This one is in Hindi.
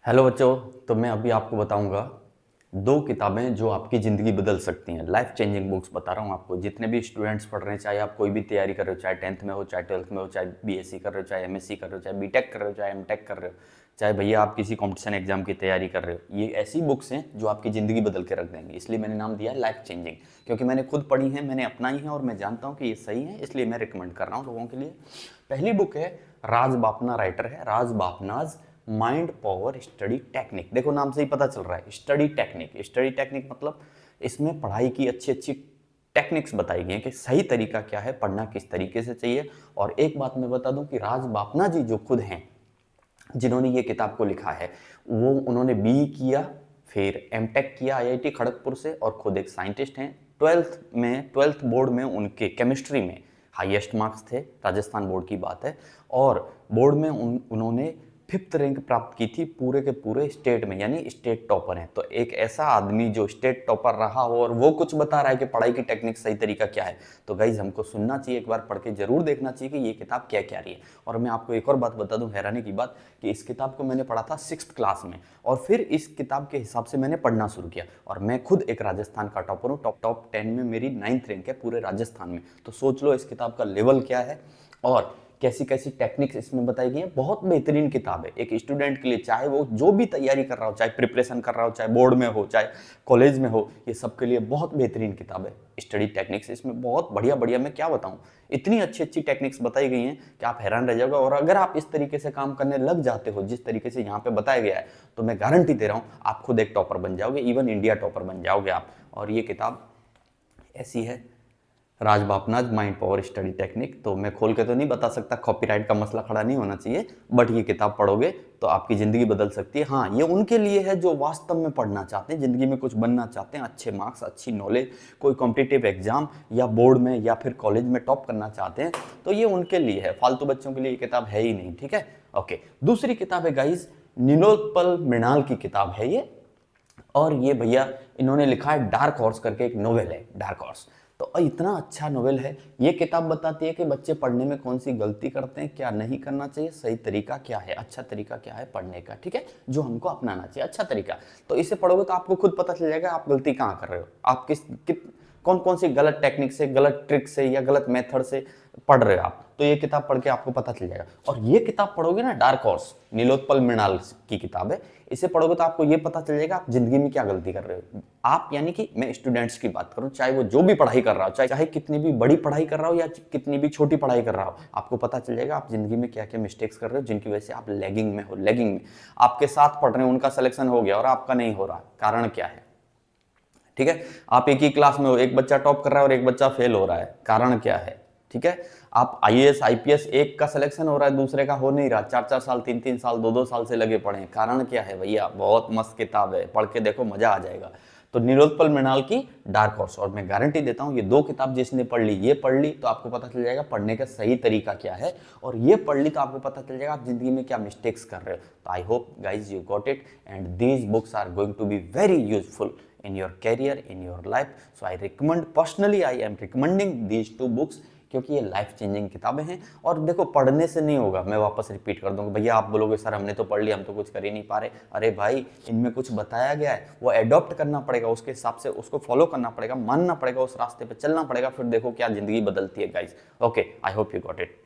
हेलो बच्चों। तो मैं अभी आपको बताऊंगा दो किताबें जो आपकी ज़िंदगी बदल सकती हैं। लाइफ चेंजिंग बुक्स बता रहा हूँ आपको। जितने भी स्टूडेंट्स पढ़ रहे हैं, चाहे आप कोई भी तैयारी कर रहे हो, चाहे 10th में हो, चाहे 12th में हो, चाहे बीएससी कर रहे हो, चाहे एमएससी कर रहे हो, चाहे बीटेक कर रहे हो, चाहे एमटेक कर रहे हो, चाहे भैया आप किसी कॉम्पिटिशन एग्जाम की तैयारी कर रहे हो, ये ऐसी बुक्स हैं जो आपकी ज़िंदगी बदल के रख देंगी। इसलिए मैंने नाम दिया है लाइफ चेंजिंग, क्योंकि मैंने खुद पढ़ी है, मैंने अपनाई है और मैं जानता हूँ कि ये सही है, इसलिए मैं रिकमेंड कर रहा हूँ लोगों के लिए। पहली बुक है, राज बापना राइटर है, राज बापनाज माइंड पावर स्टडी टेक्निक। देखो नाम से ही पता चल रहा है, स्टडी टेक्निक। स्टडी टेक्निक मतलब इसमें पढ़ाई की अच्छी अच्छी टेक्निक्स बताई गई हैं कि सही तरीका क्या है, पढ़ना किस तरीके से चाहिए। और एक बात मैं बता दूं कि राज बापना जी जो खुद हैं, जिन्होंने ये किताब को लिखा है, वो उन्होंने बी किया, फिर एमटेक किया आईआईटी खड़गपुर से, और खुद एक साइंटिस्ट हैं। ट्वेल्थ बोर्ड में उनके केमिस्ट्री में हाईएस्ट मार्क्स थे, राजस्थान बोर्ड की बात है। और बोर्ड में उन्होंने 5th रैंक प्राप्त की थी पूरे के पूरे स्टेट में, यानी स्टेट टॉपर हैं। तो एक ऐसा आदमी जो स्टेट टॉपर रहा हो और वो कुछ बता रहा है कि पढ़ाई की टेक्निक सही तरीका क्या है, तो गाइज हमको सुनना चाहिए, एक बार पढ़ के जरूर देखना चाहिए कि ये किताब क्या क्या रही है। और मैं आपको एक और बात बता दूं, हैरानी की बात, कि इस किताब को मैंने पढ़ा था 6th क्लास में, और फिर इस किताब के हिसाब से मैंने पढ़ना शुरू किया। और मैं खुद एक राजस्थान का टॉपर हूँ, टॉप 10 में मेरी 9th रैंक है पूरे राजस्थान में। तो सोच लो इस किताब का लेवल क्या है और कैसी कैसी टेक्निक्स इसमें बताई गई है। बहुत बेहतरीन किताब है एक स्टूडेंट के लिए, चाहे वो जो भी तैयारी कर रहा हो, चाहे प्रिपरेशन कर रहा हो, चाहे बोर्ड में हो, चाहे कॉलेज में हो, ये सबके लिए बहुत बेहतरीन किताब है। स्टडी टेक्निक्स इसमें बहुत बढ़िया बढ़िया, मैं क्या बताऊं, इतनी अच्छी अच्छी टेक्निक्स बताई गई हैं कि आप हैरान रह जाओगे। और अगर आप इस तरीके से काम करने लग जाते हो जिस तरीके से यहाँ पे बताया गया है, तो मैं गारंटी दे रहा हूँ आप खुद एक टॉपर बन जाओगे, इवन इंडिया टॉपर बन जाओगे आप। और ये किताब ऐसी है, राज बापनाज माइंड पावर स्टडी टेक्निक। तो मैं खोल के तो नहीं बता सकता, कॉपीराइट का मसला खड़ा नहीं होना चाहिए, बट ये किताब पढ़ोगे तो आपकी ज़िंदगी बदल सकती है। हाँ, ये उनके लिए है जो वास्तव में पढ़ना चाहते हैं, ज़िंदगी में कुछ बनना चाहते हैं, अच्छे मार्क्स, अच्छी नॉलेज, कोई कॉम्पिटिटिव एग्जाम या बोर्ड में या फिर कॉलेज में टॉप करना चाहते हैं, तो ये उनके लिए है। फालतू बच्चों के लिए ये किताब है ही नहीं, ठीक है। ओके, दूसरी किताब है गाइज, नीलोत्पल मृणाल की किताब है ये। और ये भैया इन्होंने लिखा है डार्क हॉर्स करके, एक नोवेल है डार्क हॉर्स। तो इतना अच्छा नोवेल है। ये किताब बताती है कि बच्चे पढ़ने में कौन सी गलती करते हैं, क्या नहीं करना चाहिए, सही तरीका क्या है, अच्छा तरीका क्या है पढ़ने का, ठीक है, जो हमको अपनाना चाहिए अच्छा तरीका। तो इसे पढ़ोगे तो आपको खुद पता चल जाएगा आप गलती कहाँ कर रहे हो, आप कौन कौन सी गलत टेक्निक से, गलत ट्रिक से या गलत मेथड से पढ़ रहे हो आप। तो ये किताब पढ़ के आपको पता चल जाएगा। और ये किताब पढ़ोगे ना, डार्क हॉर्स, नीलोत्पल मृणाल की किताब है, इसे पढ़ोगे तो आपको ये पता चल जाएगा आप जिंदगी में क्या गलती कर रहे हो। आप यानी कि मैं स्टूडेंट्स की बात करूं, चाहे वो जो भी पढ़ाई कर रहा हो, चाहे कितनी भी बड़ी पढ़ाई कर रहा हो या कितनी भी छोटी पढ़ाई कर रहा हो, आपको पता चल जाएगा आप जिंदगी में क्या क्या मिस्टेक्स कर रहे हो, जिनकी वजह से आप लैगिंग में हो। लैगिंग में आपके साथ पढ़ रहे हैं, उनका सिलेक्शन हो गया और आपका नहीं हो रहा, कारण क्या है, ठीक है। आप एक ही क्लास में हो, एक बच्चा टॉप कर रहा है और एक बच्चा फेल हो रहा है, कारण क्या है, ठीक है। आप आईएएस आईपीएस, एक का सिलेक्शन हो रहा है दूसरे का हो नहीं रहा, 4-4 साल 3-3 साल 2-2 साल से लगे पड़े हैं, कारण क्या है भैया। बहुत मस्त किताब है, पढ़ के देखो मजा आ जाएगा। तो नीलोत्पल मृणाल की डार्क हॉर्स, और मैं गारंटी देता हूँ ये दो किताब जिसने पढ़ ली, ये पढ़ ली तो आपको पता चल जाएगा पढ़ने का सही तरीका क्या है, और ये पढ़ ली तो आपको पता चल जाएगा आप जिंदगी में क्या मिस्टेक्स कर रहे हो। तो I hope guys you got it, and these books are going to be very useful in your career, in your life. So I recommend, personally I am recommending these two books, क्योंकि ये लाइफ चेंजिंग किताबें हैं। और देखो पढ़ने से नहीं होगा, मैं वापस रिपीट कर दूंगा, भैया आप बोलोगे सर हमने तो पढ़ लिया, हम तो कुछ कर ही नहीं पा रहे। अरे भाई, इनमें कुछ बताया गया है, वो एडॉप्ट करना पड़ेगा, उसके हिसाब से उसको फॉलो करना पड़ेगा, मानना पड़ेगा, उस रास्ते पे चलना पड़ेगा, फिर देखो क्या जिंदगी बदलती है guys. Okay, I hope you got it.